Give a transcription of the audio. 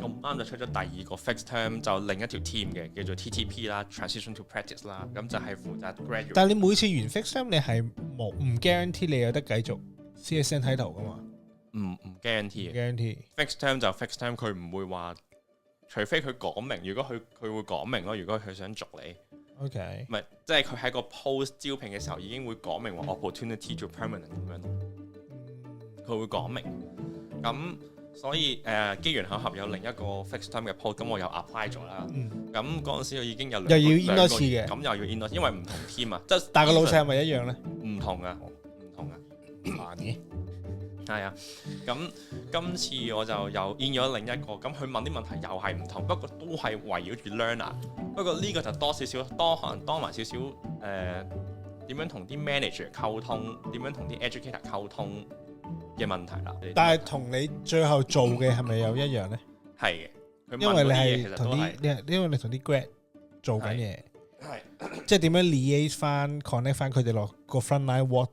咁啱就出咗第二個 fixed term 就另一條 team 嘅叫做 TTP 啦 ，transition to practice 啦，咁就係負責 graduate。但係你每次完 fixed term 你係唔 guarantee 你有得繼續 CSN 喺度噶嘛？唔 guarantee 嘅 guarantee fixed term 就 fixed term， 佢唔會話，除非佢講明，如果佢會講明咯，如果佢想續你。OK，唔係，即係佢喺個 post 招聘嘅時候已經會講明話 opportunity to permanent 咁樣，佢會講明。咁所以機緣巧合有另一個 fixed term 嘅 post， 咁我又 apply 咗啦。咁嗰陣時我已經有又要 in 多次嘅，咁又要 in 多次，因為唔同 team 啊，即係但係個老細係咪一樣咧？唔同啊，難嘅。係啊，咁今次我就又 in 咗另一個，咁佢問啲問題又係唔同，不過都係圍繞住 learner。不過呢個就多少少，可能多埋少少點樣同啲 manager 溝通，點樣同啲 educator 溝通嘅問題啦。但係同你最後做嘅係咪又一樣咧？係嘅，因為你係同啲，因為你同啲 grad 做緊嘢，即係點樣 liaise 翻 connect 翻佢哋落個 frontline what